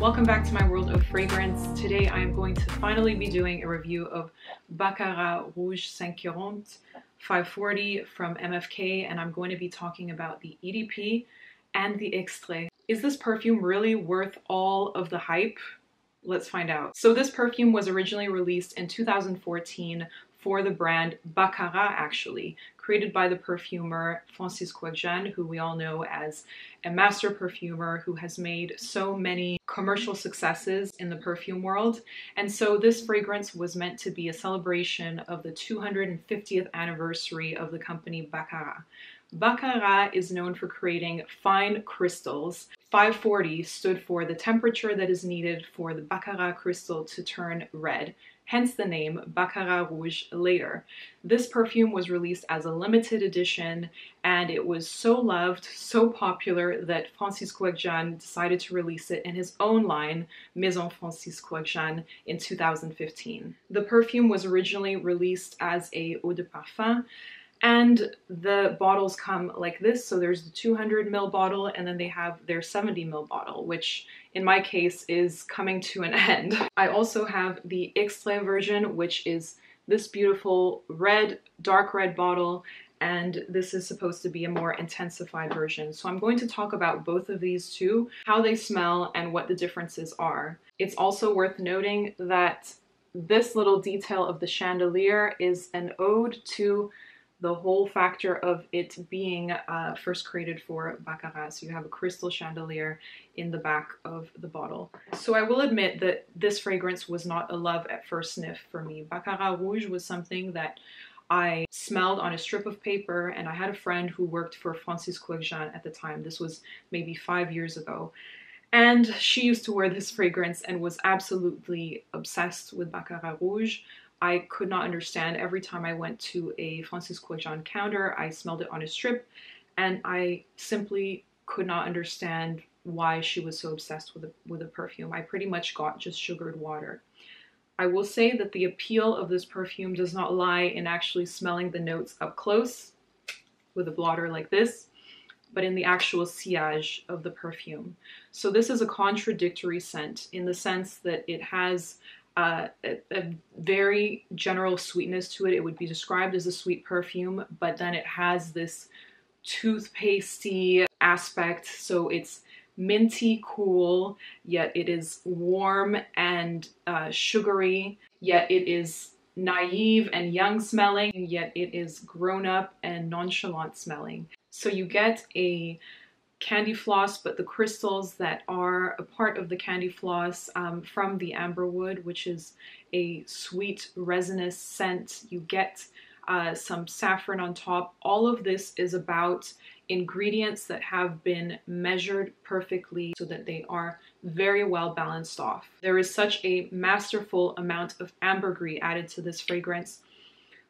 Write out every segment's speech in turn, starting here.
Welcome back to my world of fragrance. Today I am going to finally be doing a review of Baccarat Rouge 540 540 from MFK, and I'm going to be talking about the EDP and the Extrait. Is this perfume really worth all of the hype? Let's find out. So this perfume was originally released in 2014 for the brand Baccarat, actually, created by the perfumer Kurkdjian, who we all know as a master perfumer who has made so many commercial successes in the perfume world. And so this fragrance was meant to be a celebration of the 250th anniversary of the company Baccarat. Baccarat is known for creating fine crystals. 540 stood for the temperature that is needed for the Baccarat crystal to turn red, hence the name Baccarat Rouge later. This perfume was released as a limited edition, and it was so loved, so popular, that Kurkdjian decided to release it in his own line, Maison in 2015. The perfume was originally released as a eau de parfum, and the bottles come like this. So there's the 200 ml bottle, and then they have their 70 ml bottle, which in my case is coming to an end. I also have the Extrait version, which is this beautiful red, dark red bottle, and this is supposed to be a more intensified version. So I'm going to talk about both of these two, how they smell and what the differences are. It's also worth noting that this little detail of the chandelier is an ode to the whole factor of it being first created for Baccarat. So you have a crystal chandelier in the back of the bottle. So I will admit that this fragrance was not a love at first sniff for me. Baccarat Rouge was something that I smelled on a strip of paper, and I had a friend who worked for Kurkdjian at the time. This was maybe 5 years ago. And she used to wear this fragrance and was absolutely obsessed with Baccarat Rouge. I could not understand. Every time I went to a Kurkdjian counter, I smelled it on a strip, and I simply could not understand why she was so obsessed with a perfume. I pretty much got just sugared water. I will say that the appeal of this perfume does not lie in actually smelling the notes up close with a blotter like this, but in the actual sillage of the perfume. So this is a contradictory scent in the sense that it has a very general sweetness to it. It would be described as a sweet perfume, but then it has this toothpastey aspect. So it's minty cool, yet it is warm and sugary, yet it is naive and young smelling, yet it is grown up and nonchalant smelling. So you get a candy floss, but the crystals that are a part of the candy floss from the amberwood, which is a sweet resinous scent. You get some saffron on top. All of this is about ingredients that have been measured perfectly so that they are very well balanced off. There is such a masterful amount of ambergris added to this fragrance,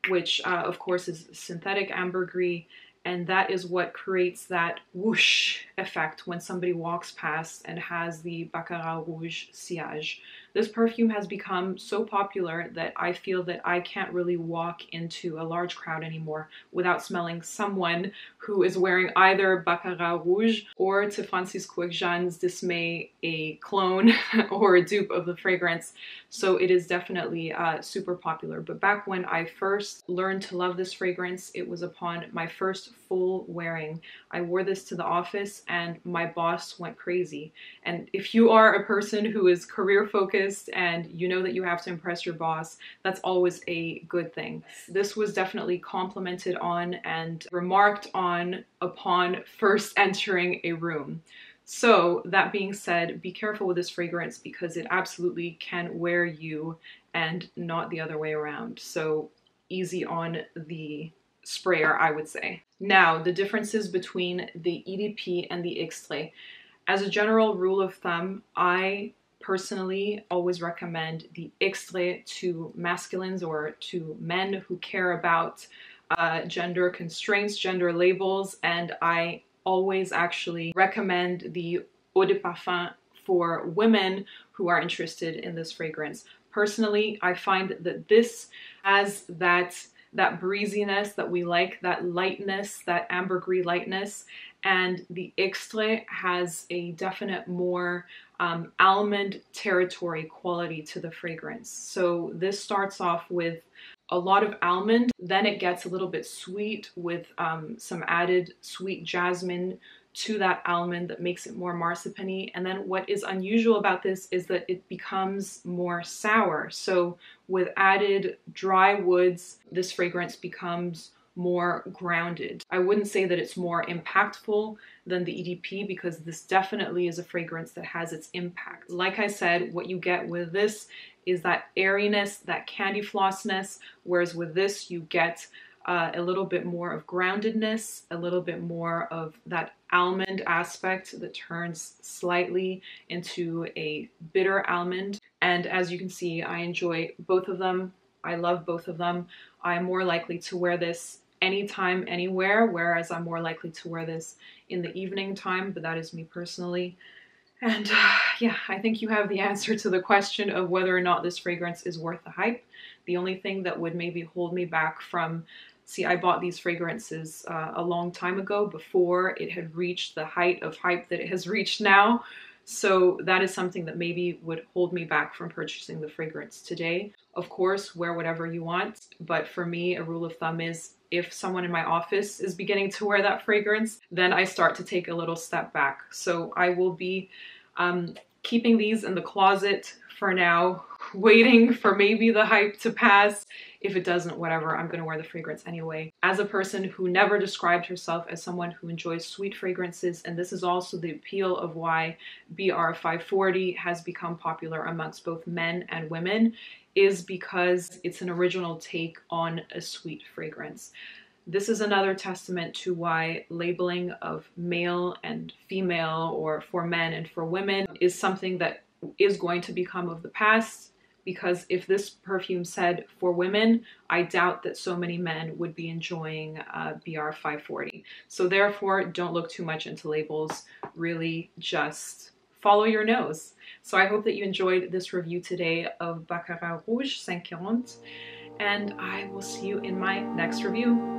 which of course is synthetic ambergris. And that is what creates that whoosh effect when somebody walks past and has the Baccarat Rouge sillage. This perfume has become so popular that I feel that I can't really walk into a large crowd anymore without smelling someone who is wearing either Baccarat Rouge or, to Kurkdjian's dismay, a clone or a dupe of the fragrance. So it is definitely super popular. But back when I first learned to love this fragrance, it was upon my first full wearing. I wore this to the office and my boss went crazy. And if you are a person who is career focused and you know that you have to impress your boss, that's always a good thing. This was definitely complimented on and remarked on upon first entering a room. So that being said, be careful with this fragrance because it absolutely can wear you and not the other way around. So easy on the sprayer, I would say. Now, the differences between the EDP and the Extrait. As a general rule of thumb, I personally always recommend the Extrait to masculines or to men who care about gender constraints, gender labels, and I always actually recommend the eau de parfum for women who are interested in this fragrance. Personally, I find that this has that breeziness that we like, that lightness, that ambergris lightness, and the Extrait has a definite more almond territory quality to the fragrance. So this starts off with a lot of almond, then it gets a little bit sweet with some added sweet jasmine to that almond that makes it more marzipan-y. And then what is unusual about this is that it becomes more sour. So with added dry woods, this fragrance becomes more grounded. I wouldn't say that it's more impactful than the EDP because this definitely is a fragrance that has its impact. Like I said, what you get with this is that airiness, that candy flossness, whereas with this you get a little bit more of groundedness, a little bit more of that almond aspect that turns slightly into a bitter almond. And as you can see, I enjoy both of them. I love both of them. I'm more likely to wear this anytime, anywhere, whereas I'm more likely to wear this in the evening time, but that is me personally. And yeah, I think you have the answer to the question of whether or not this fragrance is worth the hype. The only thing that would maybe hold me back from, see, I bought these fragrances a long time ago before it had reached the height of hype that it has reached now. So that is something that maybe would hold me back from purchasing the fragrance today. Of course, wear whatever you want, but for me, a rule of thumb is if someone in my office is beginning to wear that fragrance, then I start to take a little step back. So I will be keeping these in the closet for now, waiting for maybe the hype to pass. If it doesn't, whatever, I'm gonna wear the fragrance anyway. As a person who never described herself as someone who enjoys sweet fragrances, and this is also the appeal of why BR 540 has become popular amongst both men and women, is because it's an original take on a sweet fragrance. This is another testament to why labeling of male and female, or for men and for women, is something that is going to become of the past, because if this perfume said for women, I doubt that so many men would be enjoying BR 540. So therefore, don't look too much into labels, really just follow your nose. So I hope that you enjoyed this review today of Baccarat Rouge 540, and I will see you in my next review.